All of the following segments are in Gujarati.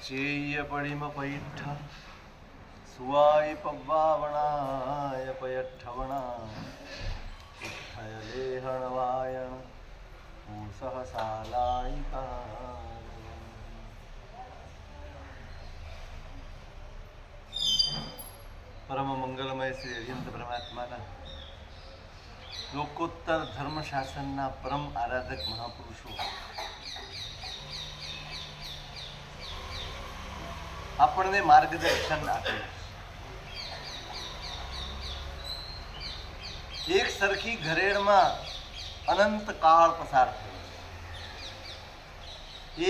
ચેય પડીમ પૈઠ સુવાય પવ્વાવણાય પયઠ્ઠવણા ઉઠ્ઠય લેહણવાયણ સહસાલાયિકા પરમ મંગલમય શ્રી હરિયંત પરમાત્માના લોકોત્તર ધર્મ શાસનના પરમ આરાધક મહાપુરુષો આપણને માર્ગદર્શન આપે. એક સરખી ઘરેડમાં અનંત કાળ પસાર થયો.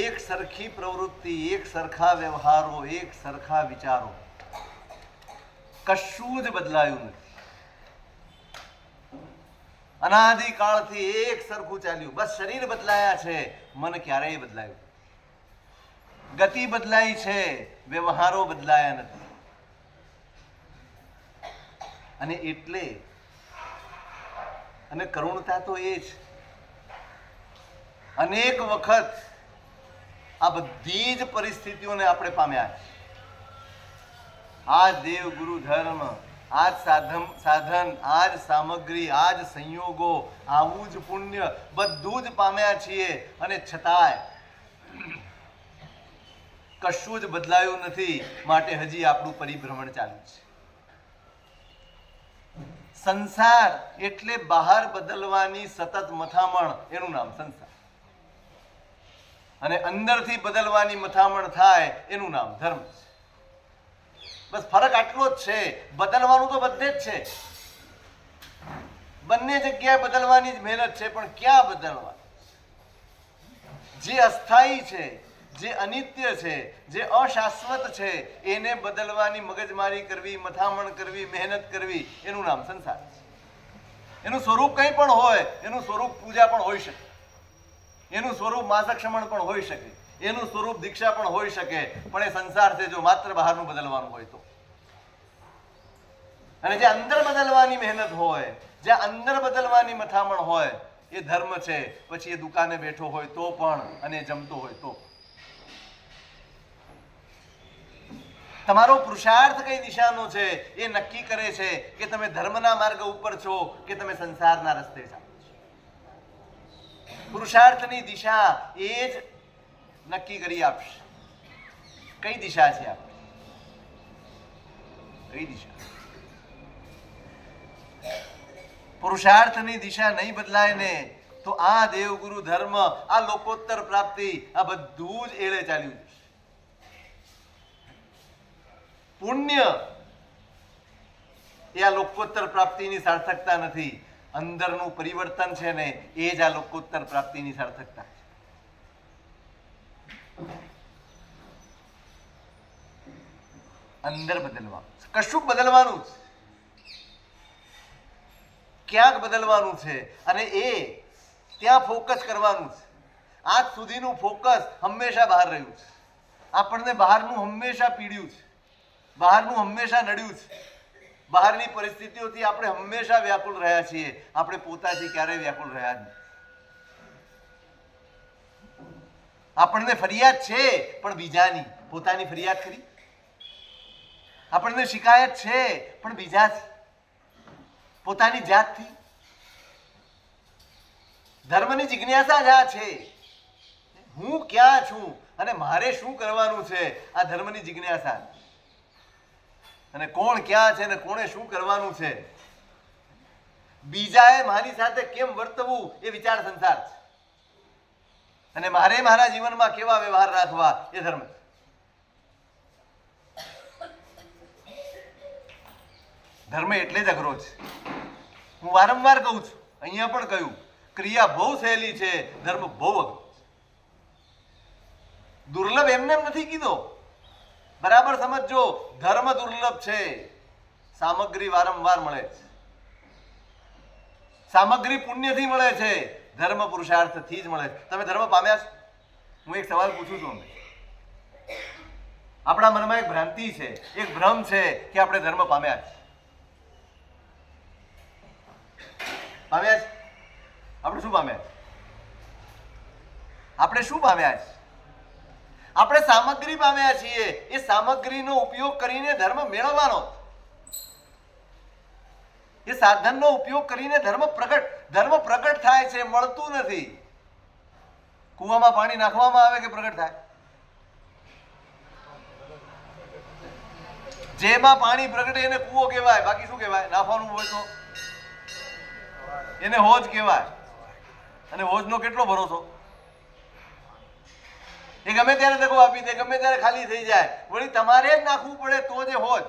એક સરખી પ્રવૃત્તિ, એક સરખા વ્યવહારો, એક સરખા વિચારો, કશું જ બદલાયું નથી. અનાદિકાળથી એક સરખું ચાલ્યું. બસ શરીર બદલાયા છે, મન ક્યારેય બદલાયું. ગતિ બદલાઈ છે, વ્યવહારો બદલાયા નથી. અને એટલે અને કરુણતા તો એ જ અનેક વખત આ બધી જ પરિસ્થિતિઓને આપણે પામ્યા છે. આ દેવ ગુરુ ધર્મ, આ સાધન, આ જ સામગ્રી, આ જ સંયોગો, આવું જ પુણ્ય બધું જ પામ્યા છીએ. અને છતાંય કશું જ બદલાયું નથી. માટે હજી આપણું પરિભ્રમણ ચાલુ છે. સંસાર એટલે બહાર બદલવાની સતત મથામણ, એનું નામ સંસાર. અને અંદરથી બદલવાની મથામણ થાય એનું નામ ધર્મ છે. બસ ફરક આટલો જ છે. બદલવાનું તો બધે જ છે, બંને જગ્યાએ બદલવાની જ મહેનત છે. પણ ક્યાં બદલવા? જે અસ્થાયી છે, જે અનિત્ય છે, જે અશાશ્વત છે, એને બદલવાની મગજમારી કરવી, મથામણ કરવી, મહેનત કરવી, એનું નામ સંસાર છે. એનું સ્વરૂપ કંઈ પણ હોય, એનું સ્વરૂપ પૂજા પણ હોઈ શકે, એનું સ્વરૂપ માસક્ષમણ પણ હોઈ શકે, એનું સ્વરૂપ દીક્ષા પણ હોઈ શકે. પણ એ સંસાર છે જો માત્ર બહારનું બદલવાનું હોય તો. અને જે અંદર બદલવાની મહેનત હોય, જે અંદર બદલવાની મથામણ હોય, એ ધર્મ છે. પછી એ દુકાને બેઠો હોય તો પણ, અને જમતો હોય તો. તમારો પુરુષાર્થ કઈ દિશાનો છે એ નક્કી કરે છે કે તમે ધર્મના માર્ગ ઉપર છો કે તમે સંસારના રસ્તે ચાલો છો. પુરુષાર્થની દિશા એ જ નક્કી કરી આપશે કઈ દિશા છે આપણી. કઈ દિશા? પુરુષાર્થની દિશા નહીં બદલાય ને તો આ દેવગુરુ ધર્મ, આ લોકોત્તર પ્રાપ્તિ, આ બધું જ એળે ચાલ્યું છે. પુણ્ય એ આ લોકોત્તર પ્રાપ્તિની સાર્થકતા નથી. અંદરનું પરિવર્તન છે ને એ જ આ લોકોત્તર પ્રાપ્તિની સાર્થકતા છે. અંદર બદલવાનું, કશુંક બદલવાનું છે, ક્યાંક બદલવાનું છે. અને એ ત્યાં ફોકસ કરવાનું છે. આજ સુધીનું ફોકસ હંમેશા બહાર રહ્યું છે. આપણને બહારનું હંમેશા પીડ્યું છે, બહારનું હંમેશા નડ્યું છે. બહારની પરિસ્થિતિઓથી આપણે હંમેશા વ્યાકુળ રહ્યા છીએ. આપણે પોતાથી ક્યારેય વ્યાકુળ રહ્યા જ નથી. આપણને ફરિયાદ છે પણ બીજાની, પોતાની ફરિયાદ ખરી. આપણને શિકાયત છે પણ બીજાથી, પોતાની જાતથી. ધર્મની જિજ્ઞાસા જ આ છે. હું ક્યાં છું અને મારે શું કરવાનું છે, આ ધર્મની જિજ્ઞાસા. અને કોણ ક્યાં છે ને કોણે શું કરવાનું છે, બીજાએ મારી સાથે કેમ વર્તવું, એ વિચાર સંસાર છે. અને મારે મારા જીવનમાં કેવા વ્યવહાર રાખવા, એ ધર્મ છે. ધર્મ એટલે જ અઘરો છે. હું વારંવાર કહું છું, અહીંયા પણ કહ્યું, ક્રિયા બહુ સહેલી છે, ધર્મ બહુ અઘરો છે. દુર્લભ એમને એમ નથી કીધો, બરાબર સમજો. ધર્મ દુર્લભ છે, સામગ્રી વારંવાર મળે છે. સામગ્રી પુણ્યથી મળે છે, ધર્મ પુરુષાર્થથી જ મળે છે. તમે ધર્મ પામ્યા છો? હું એક સવાલ પૂછું છું. આપણા મનમાં એક ભ્રાંતિ છે, એક ભ્રમ છે કે આપણે ધર્મ પામ્યા છે. પામ્યા છે? આપણે શું પામ્યા છે? આપણે શું પામ્યા છે? આપણે સામગ્રી પામ્યા છીએ, એ સામગ્રીનો ઉપયોગ કરીને ધર્મ મેળવવાનો, એ સાધનનો ઉપયોગ કરીને ધર્મ પ્રગટ થાય છે, મળતું નથી. કૂવામાં પાણી નાખવામાં આવે કે પ્રગટ થાય? જેમાં પાણી પ્રગટે એને કૂવો કહેવાય, બાકી શું કહેવાય? નાખવાનું હોય તો એને હોજ કહેવાય. અને હોજનો કેટલો ભરોસો? એ ગમે ત્યારે દગો આપી દે, ગમે ત્યારે ખાલી થઈ જાય. વળી તમારે જ નાખવું પડે તો જે હોજ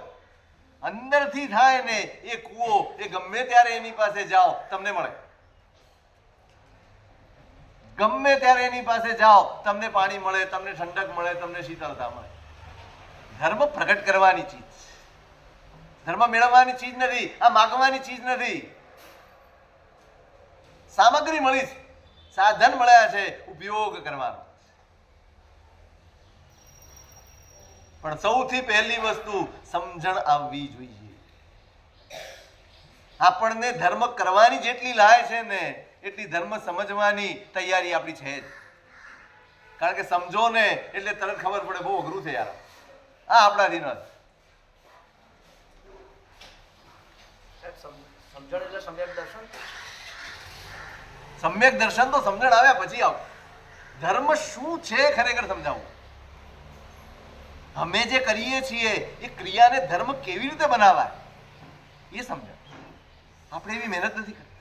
અંદરથી થાય ને એ કૂવો, એ ગમે ત્યારે એની પાસે જાઓ તમને મળે, ગમે ત્યારે એની પાસે જાઓ તમને પાણી મળે, તમને ઠંડક મળે, તમને શીતળતા મળે. ધર્મ પ્રગટ કરવાની ચીજ, ધર્મ મેળવવાની ચીજ નથી, આ માગવાની ચીજ નથી. સામગ્રી મળી છે, સાધન મળ્યા છે, ઉપયોગ કરવાનો. પણ સૌથી પહેલી વસ્તુ સમજણ આવવી જોઈએ. આપણને ધર્મ કરવાની જેટલી લાય છે ને એટલી ધર્મ સમજવાની તૈયારી આપણી છે જ. કારણ કે સમજો ને એટલે તરત ખબર પડે બહુ અઘરું છે યાર, આ આપણાથી નથી. સમજણ એટલે સમ્યક દર્શન. સમ્યક દર્શન તો સમજણ આવ્યા પછી આવ. ધર્મ શું છે ખરેખર સમજાવું. અમે જે કરીએ છીએ એ ક્રિયાને ધર્મ કેવી રીતે બનાવાય એ સમજાય. આપણે એવી મહેનત નથી કરતા.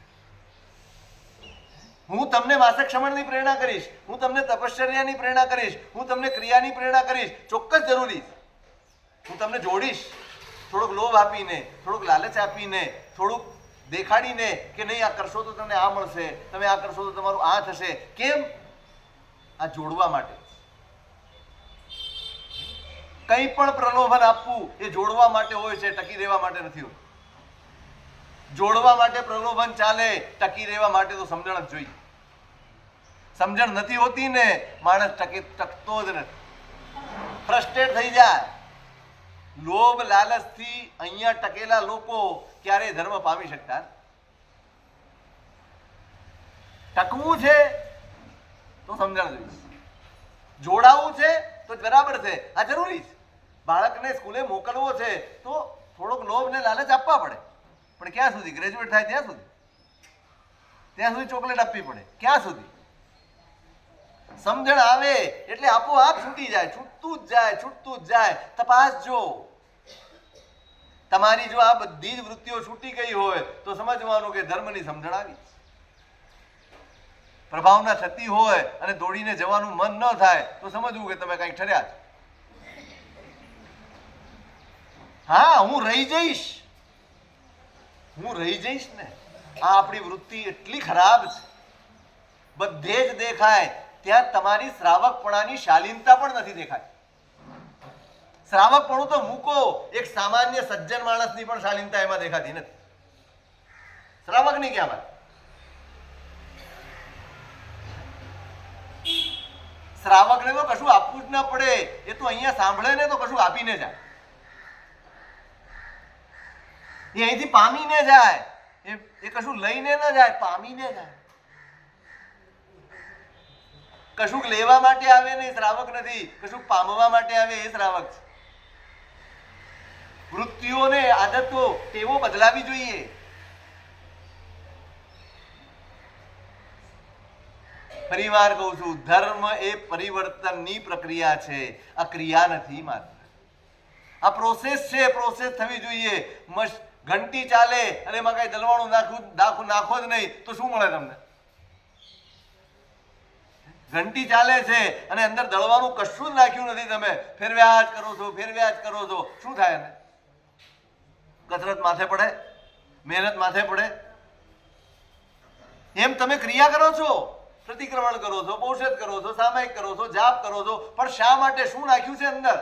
હું તમને વાસક્ષમણની પ્રેરણા કરીશ, હું તમને તપશ્ચર્યાની પ્રેરણા કરીશ, હું તમને ક્રિયાની પ્રેરણા કરીશ, ચોક્કસ જરૂરી. હું તમને જોડીશ થોડોક લોભ આપીને, થોડુંક લાલચ આપીને, થોડુંક દેખાડીને કે નહીં આ કરશો તો તમને આ મળશે, તમે આ કરશો તો તમારું આ થશે. કેમ? આ જોડવા માટે. કંઈ પણ પ્રલોભન આપવું એ જોડવા માટે હોય છે, ટકી રહેવા માટે નથી હોતું. જોડવા માટે પ્રલોભન ચાલે, ટકી રહેવા માટે તો સમજણ જ જોઈએ. સમજણ નથી હોતી ને માણસ ટકતો જ નથી, ફ્રસ્ટ્રેટ થઈ જાય. લોભ લાલચથી અહીંયા ટકેલા લોકો ક્યારેય ધર્મ પામી શકતા. ટકવું છે તો સમજણ જોઈએ, જોડાવું છે તો બરાબર છે, આ જરૂરી છે. બાળકને સ્કૂલે મોકલવો છે તો થોડોક લોભ ને લાલચ આપવા પડે, પણ ક્યાં સુધી? ગ્રેજ્યુએટ થાય ત્યાં સુધી, ત્યાં સુધી ચોકલેટ આપવી પડે. ક્યાં સુધી? સમજણ આવે એટલે આપોઆપ છૂટી જાય, છૂટતું જ જાય, છૂટતું જ જાય. તપાસજો. તમારી જો આ બધી જ વૃત્તિઓ છૂટી ગઈ હોય તો સમજવાનું કે ધર્મની સમજણ આવી. પ્રભાવના થતી હોય અને દોડીને જવાનું મન ન થાય તો સમજવું કે તમે કંઈક ઠર્યા છો. હા, હું રહી જઈશ, હું રહી જઈશ ને. આ આપણી વૃત્તિ એટલી ખરાબ છે, બધે જ દેખાય. ત્યાં તમારી શ્રાવકપણાની શાલીનતા પણ નથી દેખાય. શ્રાવકપણું તો મૂકો, એક સામાન્ય સજ્જન માણસની પણ શાલીનતા એમાં દેખાતી નથી. શ્રાવકની ક્યાં વાત? શ્રાવકને તો કશું આપવું જ ન પડે, એ તો અહીંયા સાંભળે ને તો કશું આપીને જાય, એ અહીંથી પામીને જાય. એ કશું લઈને ન જાય, પામીને જાય. કશુંક લેવા માટે આવે ને એ શ્રાવક નથી, કશુંક પામવા માટે આવે એ શ્રાવક છે. વૃત્તિઓને, આદતો, ટેવો બદલાવી જોઈએ. ફરીવાર કહું છું, ધર્મ એ પરિવર્તનની પ્રક્રિયા છે, આ ક્રિયા નથી માત્ર. આ પ્રોસેસ છે, પ્રોસેસ થવી જોઈએ. ઘંટી ચાલે અને એમાં કઈ દલવાણું નાખો જ નહીં તો શું મળે તમને? ઘંટી ચાલે છે અને અંદર દળવાનું કશું જ નાખ્યું નથી, તમે ફેરવ્યા જ કરો છો, ફેરવ્યા જ કરો છો, શું થાય એને? કસરત માથે પડે, મહેનત માથે પડે. એમ તમે ક્રિયા કરો છો, પ્રતિક્રમણ કરો છો, પોષિત કરો છો, સામાયિક કરો છો, જાપ કરો છો, પણ શા માટે? શું નાખ્યું છે અંદર?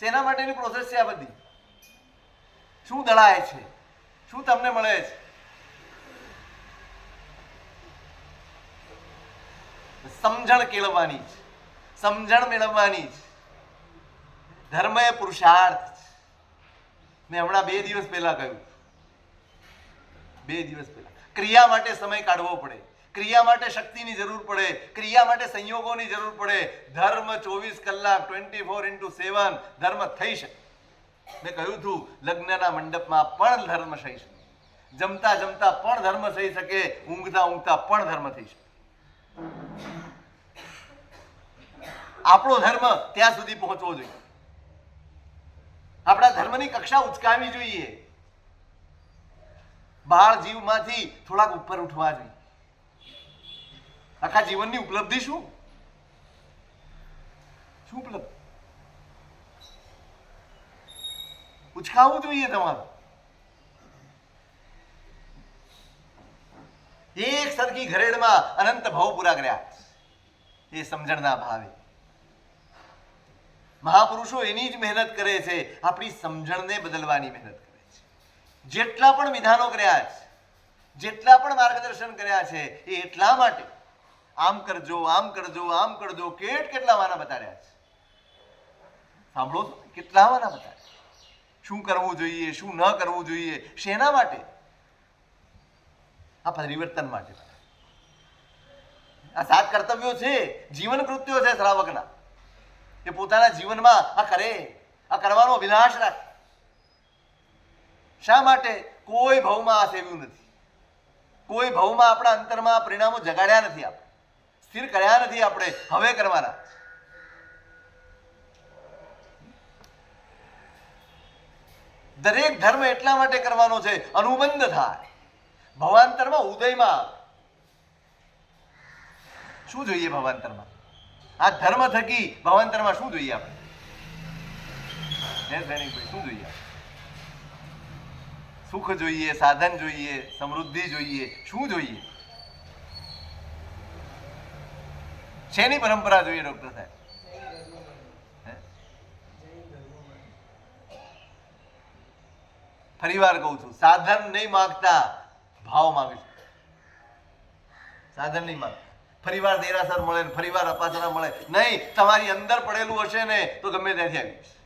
શેના માટેની પ્રોસેસ છે આ બધી? શું દળાય છે? શું તમને મળે છે? સમજણ કેળવવાની છે, સમજણ મેળવવાની છે. ધર્મ એ પુરુષાર્થ છે. મેં હમણાં 2 દિવસ પહેલા કહ્યું, 2 દિવસ પહેલા ક્રિયા માટે સમય કાઢવો પડે. ક્રિયા માટે શક્તિની જરૂર પડે, ક્રિયા માટે સંયોગોની જરૂર પડે. ધર્મ 24 કલાક 24x7 ધર્મ થઈ શકે. મેં કહ્યું હતું લગ્નના મંડપમાં પણ ધર્મ થઈ શકે, જમતા જમતા પણ ધર્મ થઈ શકે, ઊંઘતા ઊંઘતા પણ ધર્મ થઈ શકે. આપણો ધર્મ ત્યાં સુધી પહોંચવો જોઈએ. આપણા ધર્મની કક્ષા ઉચકાવી જોઈએ. બાળ જીવમાંથી થોડાક ઉપર ઉઠવા જોઈએ. આખા જીવનની ઉપલબ્ધિ શું ઉપલબ્ધિ ઉચકાવવું જોઈએ. તમારું એક સરખી ઘરેડમાં અનંત ભાવ પૂરા કર્યા એ સમજણના ભાવે. મહાપુરુષો એની જ મહેનત કરે છે, આપણી સમજણને બદલવાની મહેનત કરે છે. જેટલા પણ વિધાનો કર્યા છે, જેટલા પણ માર્ગદર્શન કર્યા છે, એ એટલા માટે આમ કરજો, આમ કરજો, આમ કરજો, કેટલા વાના બતાડ્યા છે. સાંભળો તો, કેટલા વાના બતાડ્યા. શું કરવું જોઈએ, શું ન કરવું જોઈએ, શેના માટે? આ પરિવર્તન માટે. આ 7 કર્તવ્યો છે, જીવન કૃત્યો છે શ્રાવકના. એ પોતાના જીવનમાં આ કરે, આ કરવાનો અભિલાષ રાખે. શા માટે? કોઈ ભાવમાં આ સેવ્યું નથી, કોઈ ભાવમાં આપણા અંતરમાં પરિણામો જગાડ્યા નથી, આપણે સ્થિર કર્યા નથી, આપણે હવે કરવાના. દરેક ધર્મ એટલા માટે કરવાનો છે અનુબંધ થાય, ભવાંતરમાં ઉદયમાં. શું જોઈએ ભવાંતરમાં? આ ધર્મ થકી ભવાંતરમાં શું જોઈએ આપણે? શું જોઈએ? સુખ જોઈએ, સાધન જોઈએ, સમૃદ્ધિ જોઈએ, શું જોઈએ? શેની પરંપરા જોઈએ ડોક્ટર સાહેબ? ફરી વાર કહું છું, સાધન નહીં માંગતા, ભાવ માંગે છે. સાધન નહીં માંગતા. ફરીવાર દેરાસર મળે ને ફરીવાર અપાસના મળે નહીં. તમારી અંદર પડેલું હશે ને તો ગમે ત્યાંથી આવી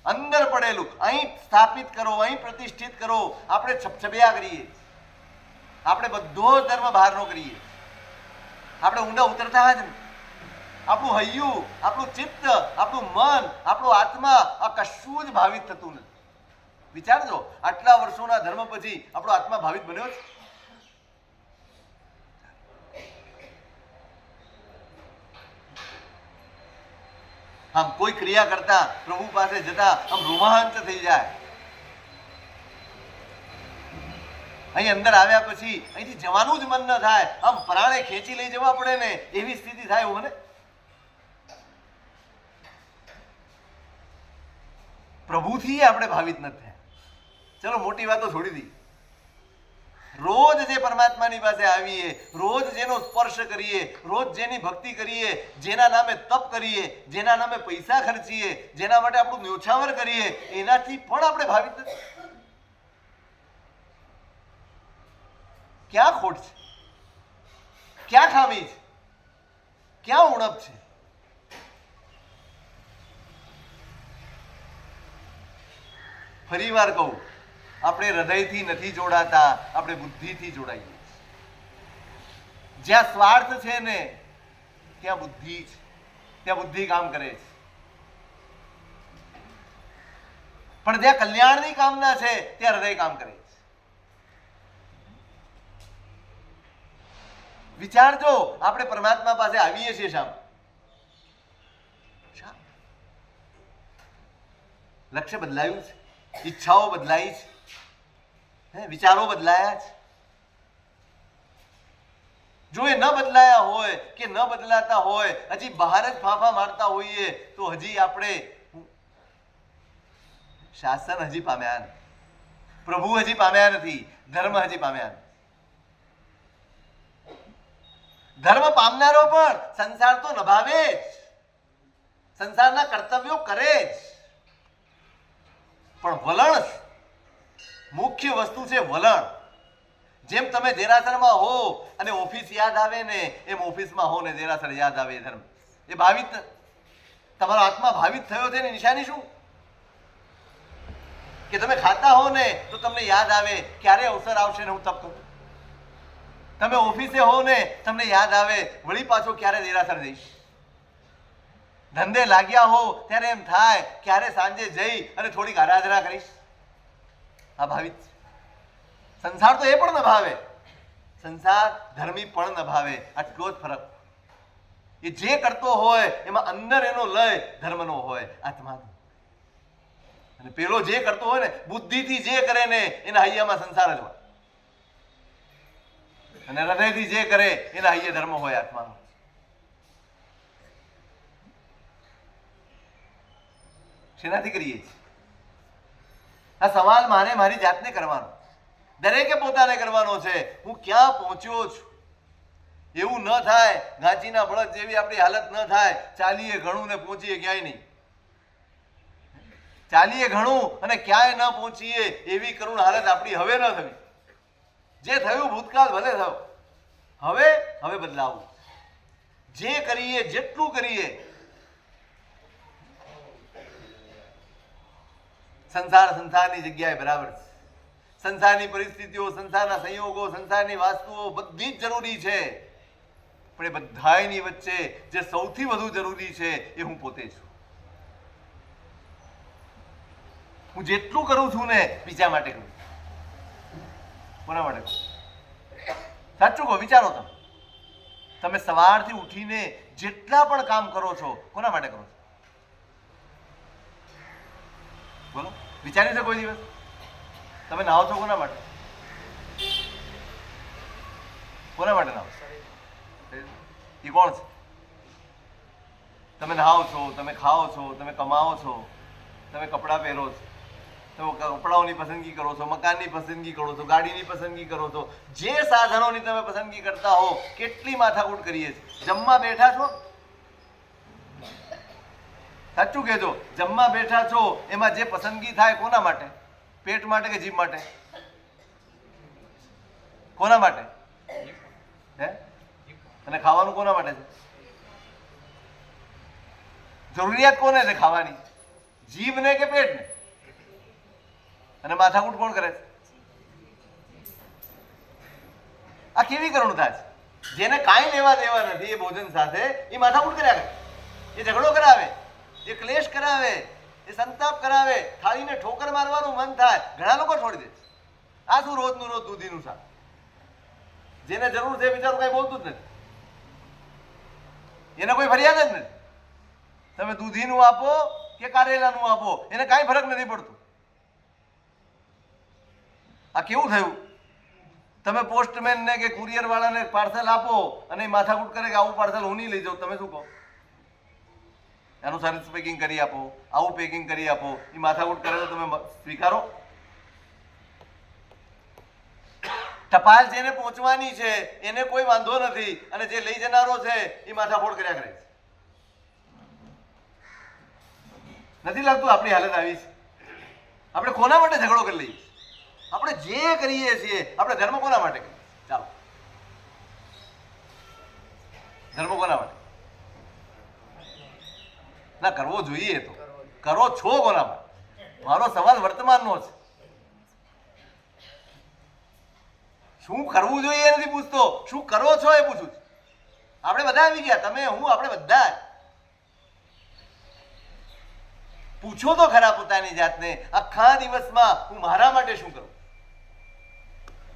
અંદર પડેલું અહીં સ્થાપિત કરો, અહીં પ્રતિષ્ઠિત કરો. આપણે છપછપિયા કરીએ, આપણે બધો ધર્મ બહારનો કરીએ, આપણે ઊંડા ઉતરતા જ નહીં. આપણું હૈયું, આપણું ચિત્ત, આપણું મન, આપણો આત્મા આ કશું જ ભાવિત થતું નથી. વિચારજો, આટલા વર્ષોના ધર્મ પછી આપણો આત્મા ભાવિત બન્યો છે? આમ કોઈ ક્રિયા કરતા પ્રભુ પાસે જતા આમ રોમાંચ થઈ જાય. અહીં અંદર આવ્યા પછી અહીંથી જવાનું જ મન ન થાય, આમ પ્રાણે ખેંચી લઈ જવા પડે ને એવી સ્થિતિ થાય. એવું મને પ્રભુથી આપણે ભાવિત નથી થયા. ચલો મોટી વાતો છોડી દી. રોજ જે પરમાત્માની પાસે આવીએ, રોજ જેનો સ્પર્શ કરીએ, રોજ જેની ભક્તિ કરીએ, જેના નામે તપ કરીએ, જેના નામે પૈસા ખર્ચીએ, જેના માટે આપણું ન્યોછાવર કરીએ, એનાથી પણ આપણે ભાવિત નથી. ક્યાં ખોટ છે? ક્યાં ખામી છે? ક્યાં ઉણપ છે? ફરી વાર કહું, આપણે હૃદયથી નથી જોડાતા, આપણે બુદ્ધિથી જોડાઈએ. જ્યાં સ્વાર્થ છે ને ત્યાં બુદ્ધિ છે, ત્યાં બુદ્ધિ કામ કરે છે. પણ જ્યાં કલ્યાણની કામના છે ત્યાં હૃદય કામ કરે છે. વિચારજો, આપણે પરમાત્મા પાસે આવીએ છીએ શામ? લક્ષ્ય બદલાયું છે, ઈચ્છાઓ બદલાઈ છે, વિચારો બદલાયા છે. જો એ ન બદલાયા હોય કે ન બદલાતા હોય, હજી બહાર જ ફાંફા મારતા હોઈએ તો હજી આપણે શાસન હજી પામ્યા નથી, પ્રભુ હજી પામ્યા નથી, ધર્મ હજી પામ્યા નથી. ધર્મ પામનારો પણ સંસાર તો નભાવે જ, સંસારના કર્તવ્યો કરે જ, પણ વલણ મુખ્ય વસ્તુ છે. વલણ. જેમ તમે દેરાસરમાં હો અને ઓફિસ યાદ આવે ને, એમ ઓફિસમાં હો ને દેરાસર યાદ આવે. એ ધર્મ એ ભાવિત, તમારો આત્મા ભાવિત થયો છે ને નિશાની શું? કે તમે ખાતા હો ને તો તમને યાદ આવે ક્યારે અવસર આવશે ને હું તપ કરું. તમે ઓફિસે હો ને તમને યાદ આવે વળી પાછો ક્યારે દેરાસર જઈશ, ધંધે લાગ્યા હો ત્યારે એમ થાય ક્યારે સાંજે જઈ અને થોડીક આરાધના કરીશ. આ ભાવિત સંસાર તો એ પણ ન ભાવે, સંસાર ધર્મી પણ ન ભાવે. આટલો જ ફરક. એ જે કરતો હોય એમાં અંદર એનો લય ધર્મનો હોય, આત્માનો. અને પેલો જે કરતો હોય ને બુદ્ધિથી જે કરે ને એના હૈયામાં સંસાર જ હોય, અને હૃદયથી જે કરે એના હૈયે ધર્મ હોય, આત્માનો. શેનાથી કરીએ છીએ? આ સવાલ મારે મારી જાતને કરવાનો, દરેકે પોતાને કરવાનો છે. હું ક્યાં પહોંચ્યો છું? એવું ન થાય ગાંચીના બળદ જેવી આપણી હાલત ન થાય. ચાલીએ ઘણું ને પહોંચીએ ક્યાંય નહીં. ચાલીએ ઘણું અને ક્યાંય ન પહોંચીએ એવી કરુણ હાલત આપણી હવે ન થવી. જે થયું ભૂતકાળ ભલે થયો, હવે બદલાવું. જે કરીએ જેટલું કરીએ, સંસારની જગ્યાએ બરાબર છે. સંસારની પરિસ્થિતિઓ, સંસારના સંયોગો, સંસારની વાસ્તુઓ બધી જ જરૂરી છે, પણ એ બધાની વચ્ચે જે સૌથી વધુ જરૂરી છે એ હું પોતે છું. હું જેટલું કરું છું ને બીજા માટે કરું. કોના માટે કરું? સાચું કહો, વિચારો. તમે સવારથી ઉઠીને જેટલા પણ કામ કરો છો કોના માટે કરો છો? બોલો, વિચારી છે કોઈ દિવસ? તમે નાહો છો કોના માટે? કોના માટે નાહો? એ કોણ છે? તમે નહાવો છો, તમે ખાઓ છો, તમે કમાવો છો, તમે કપડાં પહેરો છો, તમે કપડાઓની પસંદગી કરો છો, મકાનની પસંદગી કરો છો, ગાડીની પસંદગી કરો છો, જે સાધનોની તમે પસંદગી કરતા હો, કેટલી માથાકૂટ કરીએ છીએ. જમવા બેઠા છો, સાચું કહેજો, જમવા બેઠા છો એમાં જે પસંદગી થાય કોના માટે? પેટ માટે કે જીભ માટે? કોના માટે? હે? અને ખાવાનું કોના માટે છે? જરૂરિયાત કોને છે ખાવાની? જીભને કે પેટને? અને માથાકૂટ કોણ કરે છે? આ કેવી કરુણતા છે? જેને કાંઈ લેવા દેવા નથી એ ભોજન સાથે એ માથાકૂટ કર્યા કરે, એ ઝઘડો કરાવે, એ ક્લેશ કરાવે, એ સંતાપ કરાવે, થાળીને ઠોકર મારવાનું મન થાય. ઘણા લોકો છોડી દે. આ શું રોજનું રોજ દૂધીનું શાક? જેને જરૂર છે બિચારું કઈ બોલતું જ નથી, એને કોઈ ફરિયાદ જ નથી. તમે દૂધીનું આપો કે કારેલાનું આપો, એને કાંઈ ફરક નથી પડતું. આ કેવું થયું? તમે પોસ્ટમેનને કે કુરિયર વાળાને પાર્સલ આપો અને માથાકૂટ કરે કે આવું પાર્સલ હું નહીં લઈ જાઉં. તમે શું કહો? એનું સરસ પેકિંગ કરી આપો, આવું પેકિંગ કરી આપો. એ માથાકૂટ કરે તો તમે સ્વીકારો? ટપાલ જેને પહોંચવાની છે એને કોઈ વાંધો નથી, અને જે લઈ જનારો છે એ માથાફોડ કર્યા કરે છે. નથી લાગતું આપણી હાલત આવી છે? આપણે કોના માટે ઝઘડો કરી લઈએ? આપણે જે કરીએ છીએ આપણે ધર્મ કોના માટે કરીએ? ચાલો, ધર્મ કોના માટે? ના, કરવો જોઈએ તો કરો છો કોના માટે? મારો સવાલ વર્તમાનનો છે. શું કરવું જોઈએ એ નથી પૂછતો, શું કરો છો એ પૂછું છું. આપણે બધા આવી ગયા, તમે, હું, આપણે બધા. પૂછો તો ખરા પોતાની જાતને, આખા દિવસમાં હું મારા માટે શું કરું?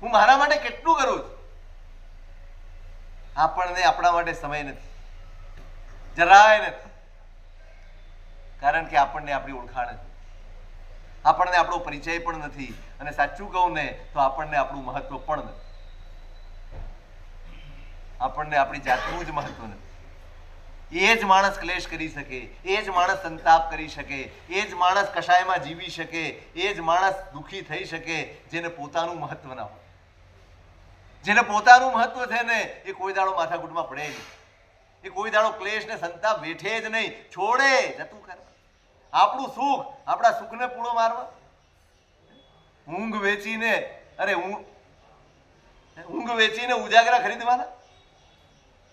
હું મારા માટે કેટલું કરું છું? આપણને આપણા માટે સમય નથી, જરાય નથી. કારણ કે આપણને આપણી ઓળખાણ નથી, આપણને આપણો પરિચય પણ નથી, અને સાચું કહું ને તો આપણને આપણું મહત્વ પણ નથી. આપણને આપણી જાતનું જ મહત્વ નથી. એ જ માણસ ક્લેશ કરી શકે, એ જ માણસ સંતાપ કરી શકે, એ જ માણસ કશાયમાં જીવી શકે, એ જ માણસ દુઃખી થઈ શકે જેને પોતાનું મહત્વ ના હોય. જેને પોતાનું મહત્વ છે ને એ કોઈ દાડો માથાકૂટમાં પડે નહીં, એ કોઈ દાડો ક્લેશ ને સંતાપ વેઠે જ નહીં, છોડે, જતું કરે. આપણું સુખ, આપણા સુખને પૂળો મારવા, ઊંઘ વેચીને, અરે ઊંઘ વેચીને ઉજાગરા ખરીદવાના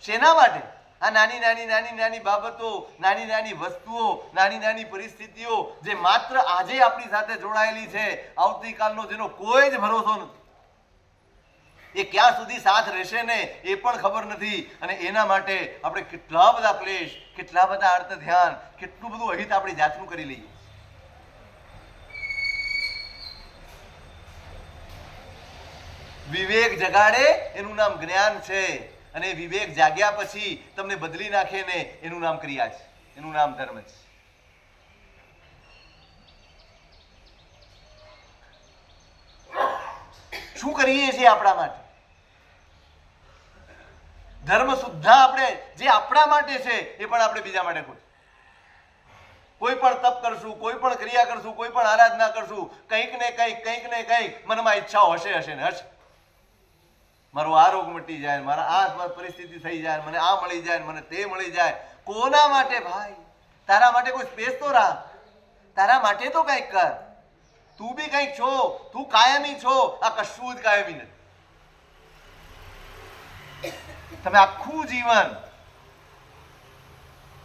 શેના માટે? આ નાની નાની બાબતો, નાની નાની વસ્તુઓ, નાની નાની પરિસ્થિતિઓ જે માત્ર આજે આપણી સાથે જોડાયેલી છે, આવતીકાલનો જેનો કોઈ જ ભરોસો નથી. એ ક્યાં સુધી સાથ રહેશે ને એ પણ ખબર નથી. અને એના માટે આપણે કેટલા બધા ક્લેશ, કેટલા બધા અર્થ ધ્યાન, કેટલું બધું અહિત આપણી જાતનું કરી લઈએ. વિવેક જગાડે એનું નામ જ્ઞાન છે, અને વિવેક જાગ્યા પછી તમને બદલી નાખે ને એનું નામ ક્રિયા છે, એનું નામ ધર્મ છે. શું કરીએ છીએ આપણા માટે? ધર્મ સુદ્ધા આપણે જે આપણા માટે છે એ પણ આપણે બીજા માટે કોઈ પણ તપ કરશું, કોઈ પણ ક્રિયા કરશું, કોઈ પણ આરાધના કરશું, કંઈક ને કંઈક મનમાં ઈચ્છાઓ હશે ને હશે. મારો આ રોગ મટી જાય, મારા આ પરિસ્થિતિ થઈ જાય, મને આ મળી જાય, મને તે મળી જાય. કોના માટે ભાઈ? તારા માટે કોઈ સ્પેસ તો રાખ, તારા માટે તો કંઈક કર. તું બી કંઈક છો, તું કાયમી છો. આ કશું જ કાયમી નથી. તમે આખું જીવન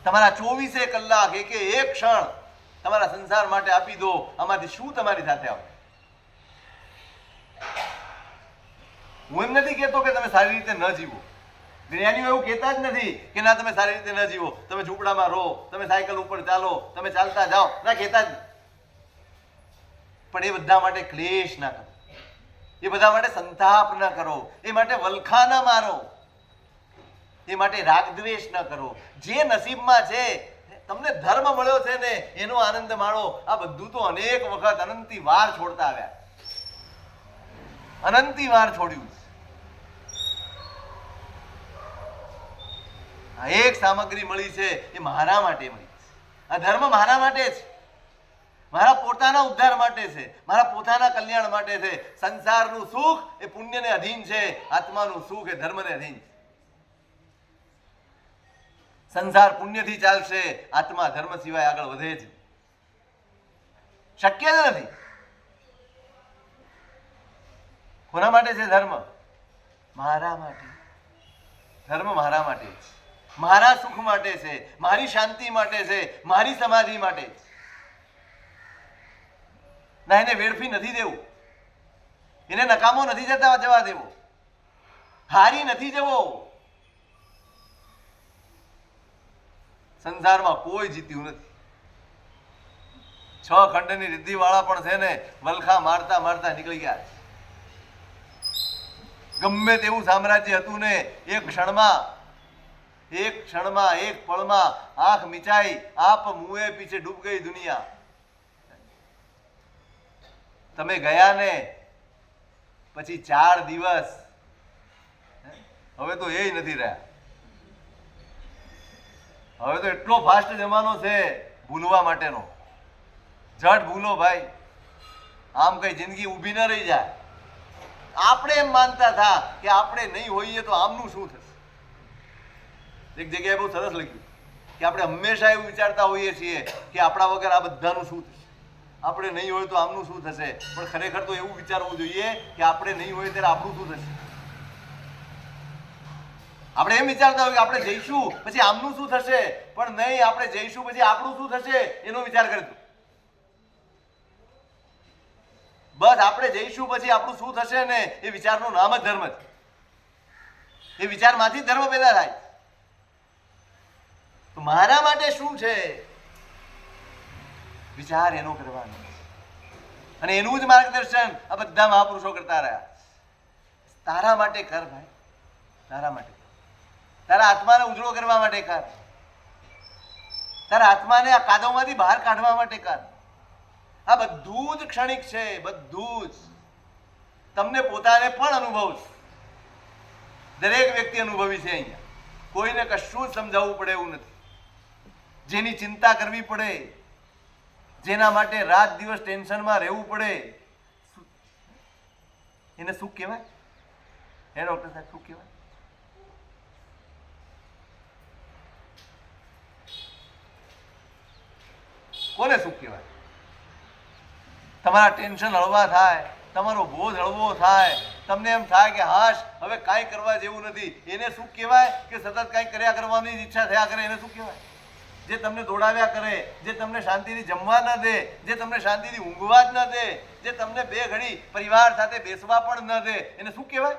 તમારા 24 કલાક એક ક્ષણ તમારા સંસાર માટે આપી દો, આમાંથી શું તમારી સાથે આવે? હું એમ નથી કહેતો કે તમે સારી રીતે ન જીવો. જ્ઞાનીઓ એવું કહેતા જ નથી કે ના તમે સારી રીતે ન જીવો, તમે ઝૂંપડામાં રહો, તમે સાયકલ ઉપર ચાલો, તમે ચાલતા જાઓ, ના કહેતા જ. પણ એ બધા માટે ક્લેશ ના કરો, એ બધા માટે સંતાપ ના કરો, એ માટે વલખા ના મારો, એ માટે રાગદ્વેષ ન કરો. જે નસીબમાં છે, તમને ધર્મ મળ્યો છે ને એનો આનંદ માણો. આ બધું તો અનેક વખત અનંતી વાર છોડતા આવ્યા, અનંતી વાર છોડ્યું. આ એક સામગ્રી મળી છે એ મારા માટે મળી છે. આ ધર્મ મારા માટે છે, મારા પોતાના ઉદ્ધાર માટે છે, મારા પોતાના કલ્યાણ માટે છે. સંસારનું સુખ એ પુણ્યને અધીન છે, આત્માનું સુખ એ ધર્મને અધીન છે. સંસાર પુણ્યથી ચાલશે, આત્મા ધર્મ સિવાય આગળ વધે છે શક્ય જ નથી. કોના માટે છે ધર્મ? મારા માટે. ધર્મ મારા માટે છે, મારા સુખ માટે છે, મારી શાંતિ માટે છે, મારી સમાધિ માટે છે. ના એને વેડફી નથી દેવું, એને નકામો નથી જવા દેવો, હારી નથી જવો. સંસારમાં કોઈ જીત્યું નથી. 6 ખંડની રિદ્ધિ વાળા પણ છે ને વલખા મારતા મારતા નીકળી ગયા. ગમે તેવું સામ્રાજ્ય હતું ને એક ક્ષણમાં, એક પળમાં આંખ મિચાઈ, આપ મુએ પીછે ડૂબ ગઈ દુનિયા. તમે ગયા ને પછી 4 દિવસ, હવે તો એ નથી રહ્યા. હવે તો એટલો ફાસ્ટ જમાનો છે ભૂલવા માટેનો. ઝટ ભૂલો ભાઈ, આમ કઈ જિંદગી ઊભી ન રહી જાય. આપણે એમ માનતા હતા કે આપણે નહીં હોઈએ તો આમનું શું થશે. એક જગ્યાએ બહુ સરસ લખ્યું કે આપણે હંમેશા એવું વિચારતા હોઈએ છીએ કે આપણા વગર આ બધાનું શું થશે, આપણે નહીં હોય તો આમનું શું થશે. પણ ખરેખર તો એવું વિચારવું જોઈએ કે આપણે નહીં હોય ત્યારે આપણું શું થશે. આપણે એમ વિચારતા હોય કે આપણે જઈશું પછી આમનું શું થશે, પણ નહીં, આપણે જઈશું પછી આપણું શું થશે એનો વિચાર કરજો. બસ આપણે જઈશું પછી આપણું શું થશે ને એ વિચારનું નામ જ ધર્મ છે. એ વિચારમાંથી ધર્મ પેદા થાય. તો મારા માટે શું છે વિચાર એનો કરવાનો, અને એનું જ માર્ગદર્શન આ બધા મહાપુરુષો કરતા રહ્યા. તારા માટે કર ભાઈ, તારા માટે, તારા આત્માને ઉજળો કરવા માટે કર, તારા આત્માને આ કાદવમાંથી બહાર કાઢવા માટે કર. આ બધું જ ક્ષણિક છે, બધું જ. તમને પોતાને પણ અનુભવ છે, દરેક વ્યક્તિ અનુભવી છે. અહીંયા કોઈને કશું જ સમજાવવું પડે એવું નથી. જેની ચિંતા કરવી પડે, જેના માટે રાત દિવસ ટેન્શનમાં રહેવું પડે, એને સુખ કહેવાય? હે ડોક્ટર સાહેબ, સુખ કહેવાય? કોને સુખ કહેવાય? તમારા ટેન્શન હળવા થાય, તમારો બોજ હળવો થાય, તમને એમ થાય કે હાશ હવે કાંઈ કરવા જેવું નથી, એને સુખ કહેવાય? કે સતત કાંઈ કર્યા કરવાની ઈચ્છા થયા કરે એને સુખ કહેવાય? જે તમને દોડાવ્યા કરે, જે તમને શાંતિથી જમવા ન દે, જે તમને શાંતિથી ઊંઘવા જ ન દે, જે તમને 2 ઘડી પરિવાર સાથે બેસવા પણ ન દે, એને સુખ કહેવાય?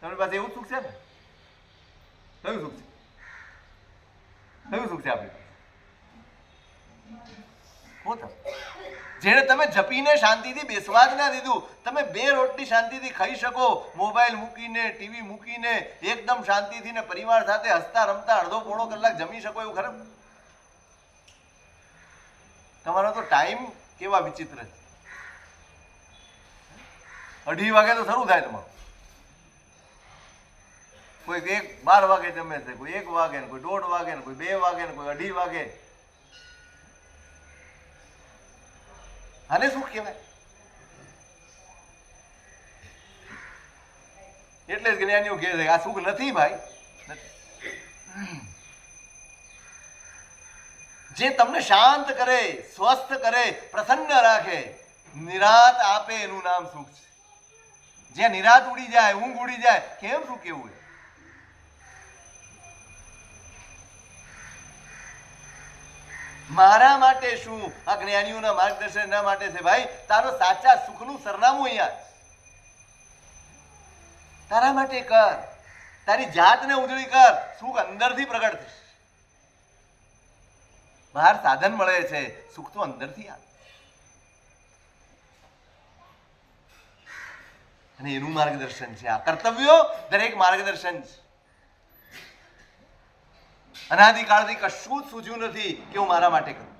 તમારી પાસે એવું સુખ છે ને? કયું સુખ છે? કયું સુખ છે આપણી પાસે? જેને તમે જપીને શાંતિથી બેસવા જ ના દીધું, તમે 2 રોટલી શાંતિથી ખાઈ શકો, મોબાઈલ મૂકીને, ટીવી મૂકીને, એકદમ શાંતિથી ને પરિવાર સાથે હસતા રમતા અડધો પોણો કલાક જમી શકો એવું ખરું? તમારો તો ટાઈમ કેવા વિચિત્ર છે. 2:30 વાગે તો શરૂ થાય તમારું. કોઈ 12 વાગે જમે છે, કોઈ 1 વાગે ને કોઈ 1:30 વાગે ને કોઈ 2 વાગે ને કોઈ 2:30 વાગે. આને સુખ કહેવાય? એટલે જ જ્ઞાનીઓ કહે છે આ સુખ નથી ભાઈ. જે તમને શાંત કરે, સ્વસ્થ કરે, પ્રસન્ન રાખે, નિરાત આપે એનું નામ સુખ છે. જ્યાં નિરાત ઉડી જાય, ઊંઘ ઉડી જાય, કેમ સુખ કેવું? મારા માટે શું? આ જ્ઞાનીઓના માર્ગદર્શન એના માટે છે ભાઈ. તારો સાચા સુખનું સરનામું અહીંયા. તારા માટે કર, તારી જાતને ઉજળી કર, સુખ અંદરથી પ્રગટ થશે. બહાર સાધન મળે છે, સુખ તો અંદરથી આવે. અને એનું માર્ગદર્શન છે આ કર્તવ્યો. દરેક માર્ગદર્શન છે. અનાદિકાળથી કશું જ સૂઝ્યું નથી કે હું મારા માટે કરું.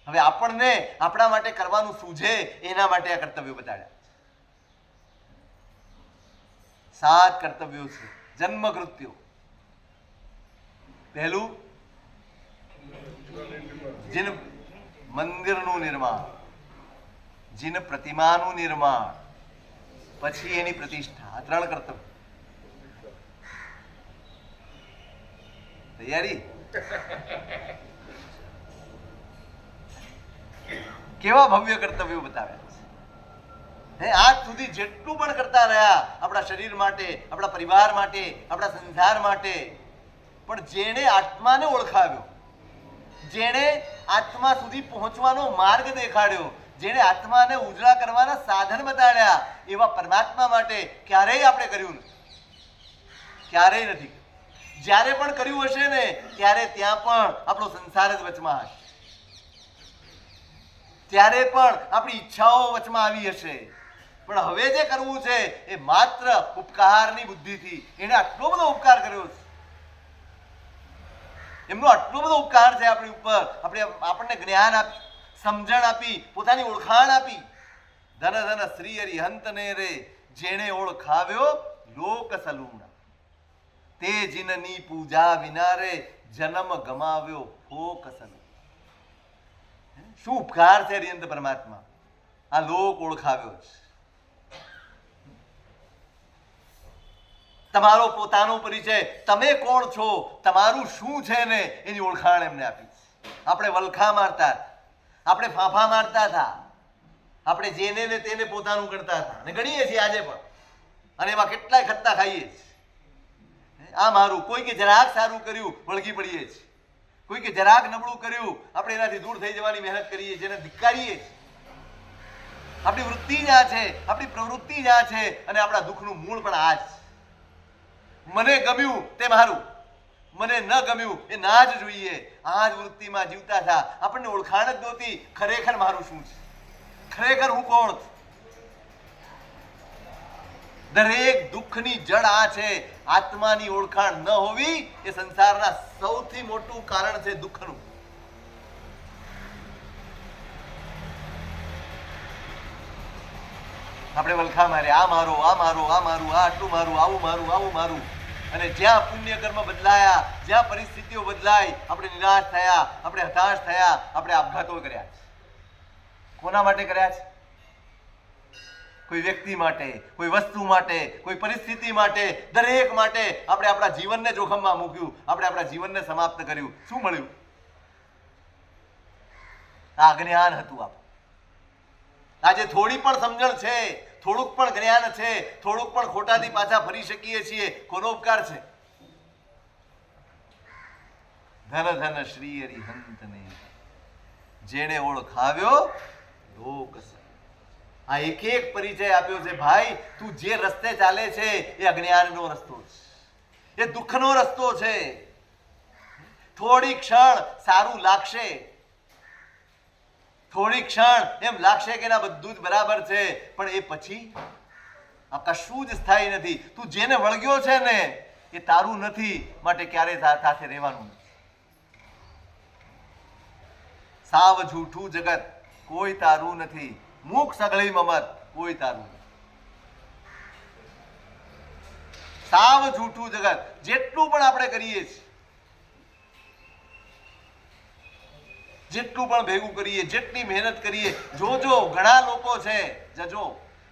હવે આપણને આપણા માટે કરવાનું સૂઝે એના માટે આ કર્તવ્યો બતાડ્યા. 7 કર્તવ્યો છે. જન્મ કૃત્યો. પહેલું, જીન મંદિરનું નિર્માણ, જીન પ્રતિમાનું નિર્માણ, પછી એની પ્રતિષ્ઠા. આ 3 કર્તવ્ય. તૈયારી? કેવા ભવ્ય કર્તવ્યો બતાવ્યા છે. આજ સુધી જેટલું પણ કરતા રહ્યા આપણા શરીર માટે, આપણા પરિવાર માટે, આપણા સંસાર માટે, પણ જેણે આત્માને ઓળખાવ્યો, જેણે આત્મા સુધી પહોંચવાનો માર્ગ દેખાડ્યો, જેણે આત્માને ઉજળા કરવાના સાધન બતાડ્યા, એવા પરમાત્મા માટે ક્યારેય આપણે કર્યું નથી. ક્યારેય નથી. જ્યારે પણ કર્યું હશે ને ત્યારે ત્યાં પણ આપણો સંસાર જ વચમાં હશે. ત્યારે પણ આપણી ઈચ્છાઓ વચમાં આવી હશે. પણ હવે જે કરવું છે એ માત્ર ઉપકારની બુદ્ધિથી. એને આટલો બધો ઉપકાર કર્યો છે, એમનો આટલો બધો ઉપકાર છે આપણી ઉપર. આપણને જ્ઞાન આપી, સમજણ આપી, પોતાની ઓળખાણ આપી. ધન ધન શ્રી હરિ હંતને રે, જેણે ઓળખાવ્યો લોક સલુણા. તે જીનની પૂજા વિના રે, જન્મ ગમાવ્યો ફોક સલુણા. શું ઉપકાર છે હરિહંત પરમાત્મા. આ લોક ઓળખાવ્યો છે. તમારો પોતાનો પરિચય, તમે કોણ છો, તમારું શું છે ને એની ઓળખાણ એમને આપી. આપણે વલખા મારતા હતા, આપણે ફાંફા મારતા હતા, આપણે જેને ને તેને પોતાનું ગણતા હતા અને ગણીએ છીએ આજે પણ. અને એમાં કેટલાય ખત્તા ખાઈએ છીએ. આ મારું. કોઈ કે જરાક સારું કર્યું વળગી પડીએ છીએ, કોઈ કે જરાક નબળું કર્યું આપણે એનાથી દૂર થઈ જવાની મહેનત કરીએ, જેને ધિક્કારીએ. આપણી વૃત્તિ જ આ છે, આપણી પ્રવૃત્તિ જ આ છે, અને આપણા દુઃખનું મૂળ પણ આ જ. મને ગમ્યું તે મારું, મને ન ગમ્યું એ ના જ જોઈએ. આ જ વૃત્તિમાં જીવતા હતા. આપણને ઓળખાણ જ નહોતી ખરેખર મારું શું છે, ખરેખર હું કોણ છું. દરેક દુઃખની જડ આ છે. આત્માની ઓળખાણ ન હોવી એ સંસારના સૌથી મોટું કારણ છે દુઃખનું. આપણે વલખા મારે, આ મારો, આ મારો, આ મારું, આ આટલું મારું, આવું મારું, આવું મારું. અને જ્યાં પુણ્ય કર્મ બદલાયા, જ્યાં પરિસ્થિતિઓ બદલાઈ, આપણે નિરાશ થયા, આપણે હતાશ થયા, આપણે આપઘાતો કર્યા. કોના માટે કર્યા છે? કોઈ વ્યક્તિ માટે, કોઈ વસ્તુ માટે, કોઈ પરિસ્થિતિ માટે, દરેક માટે આપણે આપણા જીવનને જોખમમાં મૂક્યું, આપણે આપણા જીવનને સમાપ્ત કર્યું. શું મળ્યું? આ અજ્ઞાન હતું. આજે થોડી પણ સમજણ છે, થોડુંક પણ જ્ઞાન છે, થોડુંક પણ ખોટાથી પાછા ફરી શકીએ છીએ. કોનો ઉપકાર છે? ધન ધન શ્રી હરિહંતને, જેણે ઓળખાવ્યો લોક. આ એક એક પરિચય આપ્યો છે. ભાઈ, તું જે રસ્તે ચાલે છે એ અજ્ઞાનનો રસ્તો છે, એ દુઃખનો રસ્તો છે. થોડી ક્ષણ સારું લાગશે, થોડી ક્ષણ એમ લાગશે કે ના બધું જ બરાબર છે, પણ એ પછી આ કશું જ સ્થાયી નથી. તું જેને વળગ્યો છે ને એ તારું નથી, માટે ક્યારેય સાથે રહેવાનું નથી. સાવ જૂઠું જગત, કોઈ તારું નથી. મૂક સગળી મમત, કોઈ તારું નથી. સાવ જૂઠું જગત. જેટલું પણ આપણે કરીએ છીએ, જેટલું પણ ભેગું કરીએ, જેટલી મહેનત કરીએ, જોજો ઘણા લોકો છે જજો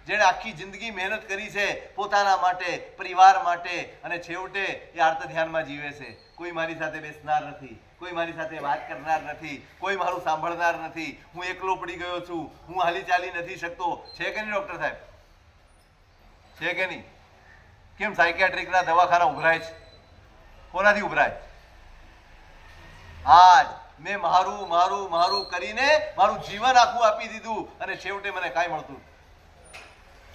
જેણે આખી જિંદગી મહેનત કરી છે પોતાના માટે, પરિવાર માટે, અને છેવટે એ આર્ત ધ્યાનમાં જીવે છે. કોઈ મારી સાથે બેસનાર નથી, કોઈ મારી સાથે વાત કરનાર નથી, કોઈ મારું સાંભળનાર નથી. હું એકલો પડી ગયો છું, હું હાલી ચાલી નથી શકતો. છે કે નહીં ડોક્ટર સાહેબ? છે કે નહીં? કેમ સાયકિયાટ્રિકના દવાખાના ઉભરાય છે? કોનાથી ઉભરાય? આજ મેં મારું મારું મારું કરીને મારું જીવન આખું આપી દીધું, અને છેવટે મને કાંઈ મળતું.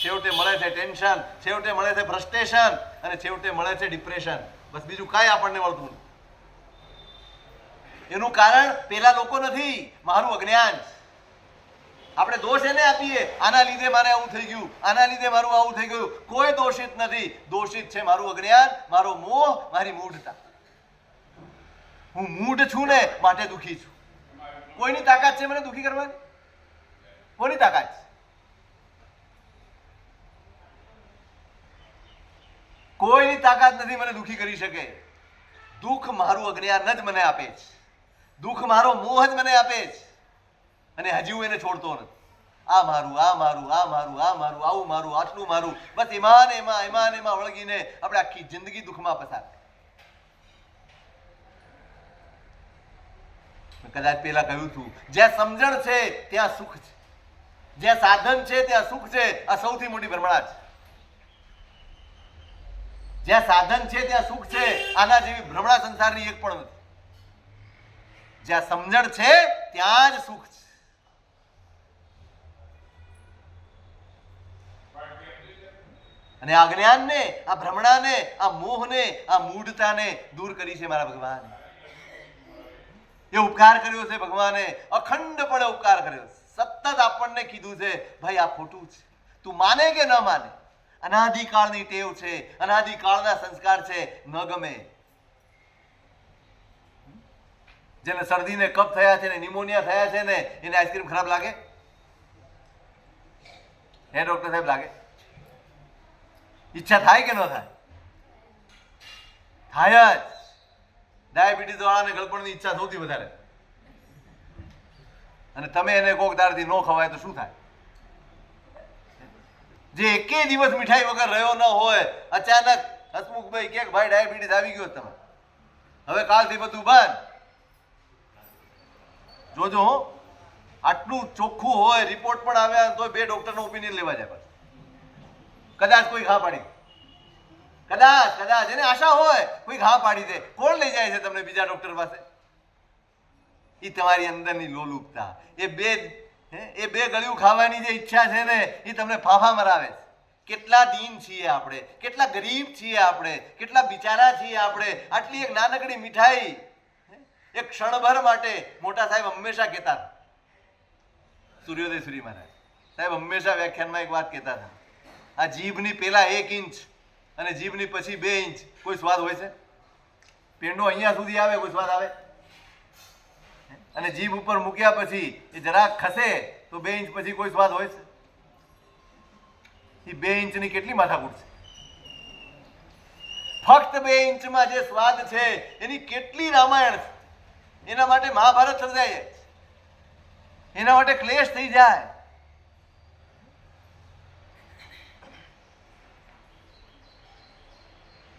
છેવટે મળે છે ટેન્શન, છેવટે મળે છે ફ્રસ્ટ્રેશન, અને છેવટે મળે છે ડિપ્રેશન. બસ બીજું કાંઈ આપણને મળતું. એનું કારણ પેલા લોકો નથી, મારું અજ્ઞાન. આપણે દોષ એને આપીએ, આના લીધે મારે આવું થઈ ગયું, આના લીધે મારું આવું થઈ ગયું. કોઈ દોષિત નથી. દોષિત છે મારું અજ્ઞાન, મારો મોહ, મારી મૂઢતા. હું મૂઢ છું ને માટે દુઃખી છું. કોઈની તાકાત છે મને દુઃખી કરવાની? કોની તાકાત છે? કોઈની તાકાત નથી મને દુઃખી કરી શકે. દુઃખ મારું અજ્ઞાન જ મને આપે છે, દુઃખ મારો મોહ જ મને આપે છે, અને હજી હું એને છોડતો નથી. આ મારું, આ મારું, આ મારું, આ મારું, આવું મારું, આટલું મારું. બસ એમાં ને એમાં, એમાં ને એમાં વળગીને આપણે આખી જિંદગી દુઃખમાં પસાર. કદાચ પેલા કહ્યું હતું, જ્યાં સમજણ છે ત્યાં સુખ છે, જ્યાં સાધન છે ત્યાં સુખ છે. આ સૌથી મોટી ભ્રમણા છે. જ્યાં સાધન છે ત્યાં સુખ છે, આના જેવી ભ્રમણા સંસારની એક પણ નથી. જ્યાં સમજણ છે ત્યાં જ સુખ છે. અને આ જ્ઞાનને, આ ભ્રમણાને, આ મોહને, આ મૂઢતાને દૂર કરી છે મારા ભગવાન. એ ઉપકાર કર્યો છે ભગવાને, અખંડપણે ઉપકાર કર્યો. સતત આપણને કીધું છે, ભાઈ આ ખોટું છે, તું માને કે ન માને. અનાદિકાળની ટેવ છે, અનાદિકાળના સંસ્કાર છે. ન ગમે. જેને શરદીને કફ થયા છે ને નિમોનિયા થયા છે ને એને આઈસ્ક્રીમ ખરાબ લાગે? હે ડોક્ટર સાહેબ, લાગે? ઈચ્છા થાય કે ન થાય? થાય જ. ડાયાબિટીસ વાળાને ગળપણની ઈચ્છા સૌથી વધારે. અને તમે એને કોક દાડથી ન ખવાય તો શું થાય? જે એકે દિવસ મીઠાઈ વગર રહ્યો ન હોય, અચાનક હસમુખભાઈ કે ભાઈ ડાયાબિટીસ આવી ગયો તમે, હવે કાલથી બધું બંધ. જોજો હો, આટલું ચોખ્ખું હોય, રિપોર્ટ પણ આવ્યા તો 2 ડોક્ટરનો ઓપિનિયન લેવા જાય. કદાચ કોઈ ઘા પાડી, કદાચ કદાચ એને આશા હોય કોઈ ઘા પાડી દે. કોણ લઈ જાય છે તમને બીજા ડોક્ટર પાસે? એ તમારી અંદરની લોલુપતા, એ બે ગળ્યું ખાવાની જે ઈચ્છા છે ને એ તમને ફાફા મરાવે છે. કેટલા દીન છીએ આપણે, કેટલા ગરીબ છીએ આપણે, કેટલા બિચારા છીએ આપણે. આટલી એક નાનકડી મીઠાઈ એક ક્ષણભર માટે. મોટા સાહેબ હંમેશા કહેતા, સૂર્યોદય સૂરી મહારાજ સાહેબ હંમેશા વ્યાખ્યાનમાં એક વાત કહેતા હતા, આ જીભની પેલા 1 ઇંચ અને જીભની પછી 2 ઇંચ કોઈ સ્વાદ હોય છે? પેંડો અહીંયા સુધી આવે કોઈ સ્વાદ આવે? અને જીભ ઉપર મૂક્યા પછી એ જરાક ખસે તો 2 ઇંચ પછી કોઈ સ્વાદ હોય છે? એ 2 ઇંચની કેટલી માથાકૂટ છે. ફક્ત 2 ઇંચમાં જે સ્વાદ છે એની કેટલી રામાયણ છે. એના માટે મહાભારત સર્જાય, એના માટે ક્લેશ થઈ જાય.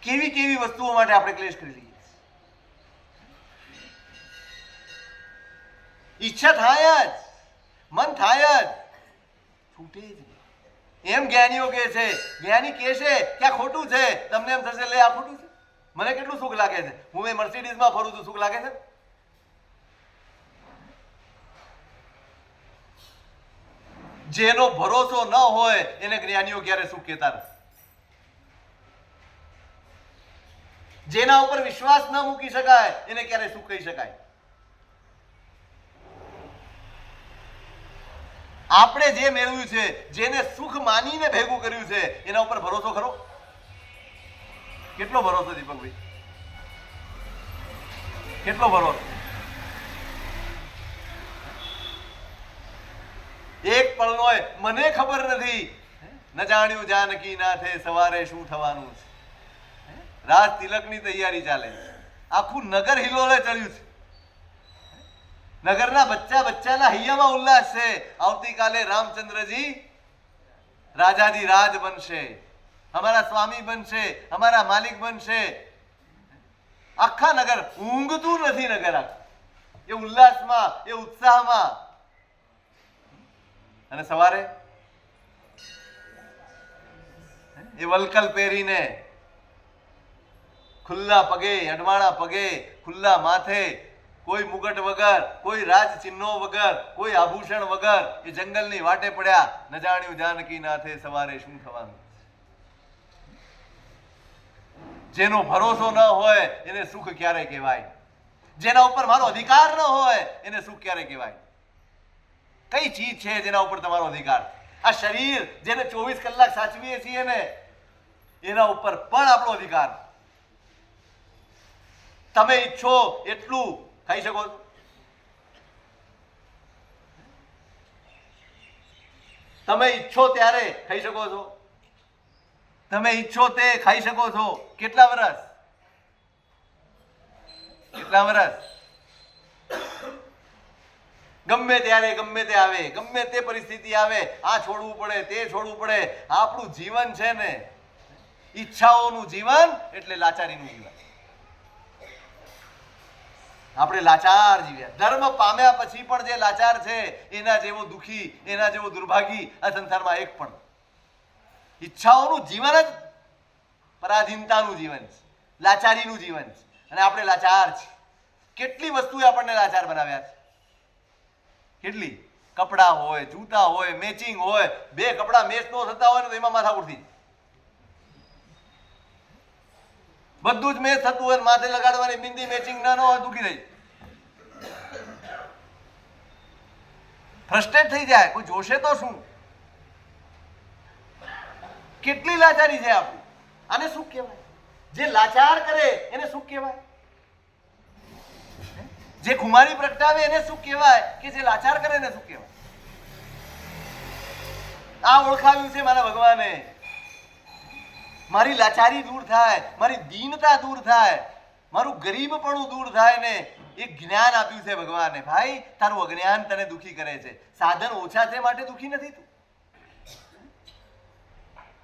કેવી કેવી વસ્તુઓ માટે આપણે ક્લેશ કરી લઈએ. ઈચ્છા થાય જ, મન થાય જ, છૂટે જ નહીં. એમ જ્ઞાનીઓ કહે છે, જ્ઞાની કહે છે કે આ ખોટું છે, તમને એમ થશે લે આ ખોટું છે. મને કેટલું સુખ લાગે છે, હું એ મર્સિડીઝમાં ફરું છું, સુખ લાગે છે? જેનો ભરોસો ન હોય એને જ્ઞાનીઓ ક્યારે સુખ કહેતા નથી. જેના ઉપર વિશ્વાસ ન મૂકી શકાય એને ક્યારે સુખ કહી શકાય? આપણે જે મેળવ્યું છે, જેને સુખ માનીને ભેગું કર્યું છે, એના ઉપર ભરોસો ખરો? કેટલો ભરોસો દીપકભાઈ? કેટલો ભરોસો? એક પળનો મને ખબર નથી, ન જાણ્યું જાનકી નાથે સવારે શું થવાનું છે. રાજ તિલકની તૈયારી ચાલે, આખું નગર હિલોળે ચડ્યું છે. નગરના બચ્ચાના હૈયામાં ઉલ્લાસ છે. આવતીકાલે રામચંદ્રજી રાજાજી રાજ બનશે, અમારા સ્વામી બનશે, અમારા માલિક બનશે. આખા નગર ઊંઘતું નથી. નગર આખું એ ઉલ્લાસમાં, એ ઉત્સાહમાં. અને સવારે એ વલકલ પહેરીને ખુલ્લા પગે, અડવાણા પગે, ખુલ્લા માથે, કોઈ મુગટ વગર, કોઈ રાજ ચિહ્નો વગર, કોઈ આભૂષણ વગર એ જંગલની વાટે પડ્યા. ન જાણ્યું જાનકી નાથે સવારે શું થવાનું. જેનો ભરોસો ન હોય એને સુખ ક્યારે કહેવાય? જેના ઉપર મારો અધિકાર ન હોય એને સુખ ક્યારે કહેવાય? કઈ ચીજ છે જેના ઉપર તમારો અધિકાર? આ શરીર જેને 24 કલાક સાચવીએ છીએ ને, એના ઉપર પણ આપણો અધિકાર. તમે ઈચ્છો એટલું ખાઈ શકો છો. તમે ઈચ્છો ત્યારે ખાઈ શકો છો. તમે ઈચ્છો તે ખાઈ શકો છો. કેટલા વર્ષ? કેટલા વર્ષ? ગમે ત્યારે, ગમે તે આવે, ગમે તે પરિસ્થિતિ આવે, આ છોડવું પડે, તે છોડવું પડે. આપણું જીવન છે ને, ઈચ્છાઓનું જીવન એટલે લાચારીનું જીવન. આપણે લાચાર જીવ્યા. ધર્મ પામ્યા પછી પણ જે લાચાર છે, એના જેવો દુઃખી, એના જેવો દુર્ભાગી આ સંસારમાં એક પણ. ઈચ્છાઓનું જીવન જ પરાધીનતાનું જીવન છે, લાચારીનું જીવન છે. અને આપણે લાચાર છીએ. કેટલી વસ્તુએ આપણને લાચાર બનાવ્યા છે. કેટલી? કપડાં હોય, જૂતા હોય, મેચિંગ હોય. બે કપડા મેચ ન થતા હોય ને તો એમાં માથા ઉઠી. બધું જ મેચ થતું હોય, માથે લગાડવાની બિંદી મેચિંગ ના હોય, દુખી થઈ, ફ્રસ્ટ્રેટ થઈ જાય. કોઈ જોશે તો શું? કેટલી લાચારી છે આપણી. આને સુખ કહેવાય? જે લાચાર કરે એને સુખ કહેવાય? જે ખુમારી પ્રગટાવે એને સુખ કહેવાય કે જે લાચાર કરે એને સુખ કહેવાય? આ ઓળખાવ્યું છે મારા ભગવાને. મારી લાચારી દૂર થાય, મારી દીનતા દૂર થાય, મારું ગરીબપણું દૂર થાય ને એક જ્ઞાન આપ્યું છે ભગવાને. ભાઈ, તારું અજ્ઞાન તને દુઃખી કરે છે. સાધન ઓછા છે માટે દુઃખી નથી તું.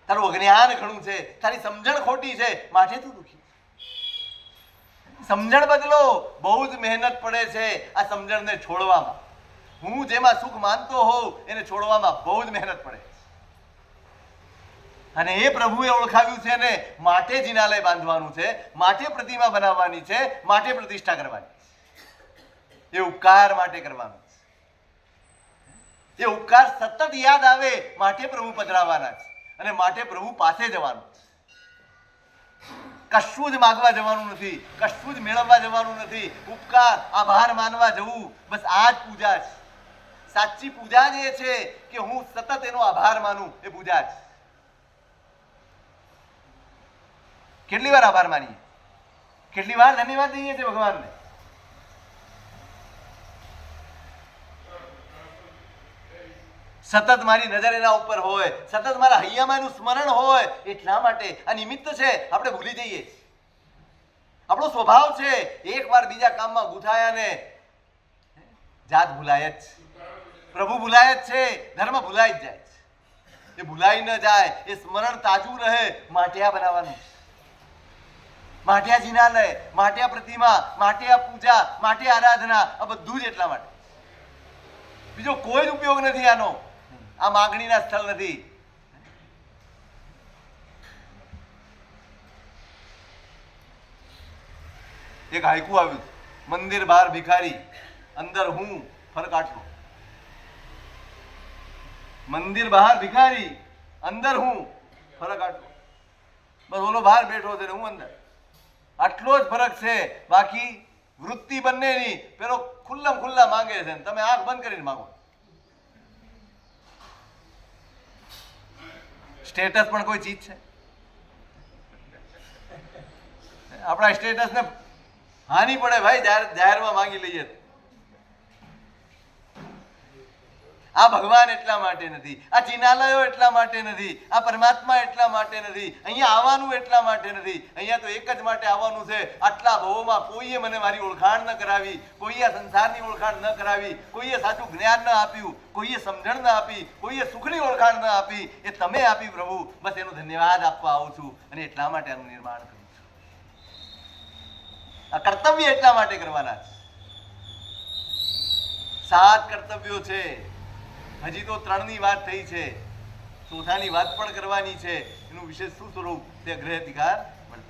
તારું અજ્ઞાન ઘણું છે, તારી સમજણ ખોટી છે માટે તું દુઃખી. સમજણ બદલો. બહુ જ મહેનત પડે છે આ સમજણને છોડવામાં. હું જેમાં સુખ માનતો હોઉં એને છોડવામાં બહુ જ મહેનત પડે. અને એ પ્રભુએ ઓળખાવ્યું છે ને, માટે જિનાલય બાંધવાનું છે, માટે પ્રતિમા બનાવવાની છે, માટે પ્રતિષ્ઠા કરવાની. એ ઉપકાર માટે કરવાનું. એ ઉપકાર સતત યાદ આવે માટે પ્રભુ પધરાવાના છે અને માટે પ્રભુ પાસે જવાનું. કશું જ માગવા જવાનું નથી, કશું જ મેળવવા જવાનું નથી. ઉપકાર, આભાર માનવા જવું, બસ આ જ પૂજા છે. સાચી પૂજા જ એ છે કે હું સતત એનો આભાર માનું. એ પૂજા છે. કેટલી વાર આભાર માનીએ, કેટલી વાર ધન્યવાદ દઈએ છીએ ભગવાનને. સતત મારી નજર એના ઉપર હોય, સતત મારા હૈયામાં એનું સ્મરણ હોય. એટલા માટે આ નિમિત્ત છે. આપણે ભૂલી જઈએ. આપણો સ્વભાવ છે એકવાર બીજા કામમાં ગુથાયા ને જાત ભૂલાય જ, પ્રભુ ભૂલાય જ છે, ધર્મ ભૂલાઈ જ જાય છે. એ ભૂલાઈ ન જાય, એ સ્મરણ તાજું રહે માટે આ બનાવવાનું. માટે આ જિનાલય, માટે આ પ્રતિમા, માટે આ પૂજા, માટે આરાધના. આ બધું જ એટલા માટે. બીજો કોઈ જ ઉપયોગ નથી આનો. આ માગણીના સ્થળ નથી. એક હાઈકુ આવ્યું, મંદિર બહાર ભિખારી, અંદર હું, ફરક આટલો. મંદિર બહાર ભિખારી, અંદર હું, ફરક આટલો. બસ ઓલો બહાર બેઠો છે ને હું અંદર, આટલો જ ફરક છે. બાકી વૃત્તિ બંનેની, પેલો ખુલ્લા ખુલ્લા માંગે છે ને તમે આંખ બંધ કરીને માંગો. સ્ટેટસ પણ કોઈ ચીજ છે? આપણા સ્ટેટસને હાનિ પડે ભાઈ જાહેરમાં માંગી લઈએ. આ ભગવાન એટલા માટે નથી, આ ચિનાલયો એટલા માટે નથી, આ પરમાત્મા એટલા માટે નથી, અહીંયા આવવાનું એટલા માટે નથી. અહીંયા તો એક જ માટે આવવાનું છે. આટલા ભવોમાં કોઈએ મને મારી ઓળખાણ ન કરાવી, કોઈએ સંસારની ઓળખાણ ન કરાવી, કોઈએ સાચું જ્ઞાન ન આપ્યું, કોઈએ સમજણ ન આપી, કોઈએ સુખની ઓળખાણ ન આપી. એ તમે આપી પ્રભુ. બસ એનો ધન્યવાદ આપવા આવું છું અને એટલા માટે આનું નિર્માણ કરું છું. આ કર્તવ્ય એટલા માટે કરવાના છે. 7 કર્તવ્યો છે. હજી તો 3ની વાત થઈ છે, 4થાની વાત પણ કરવાની છે. એનું વિશેષ શું સ્વરૂપ તે ગ્રહ અધિકાર મળતું.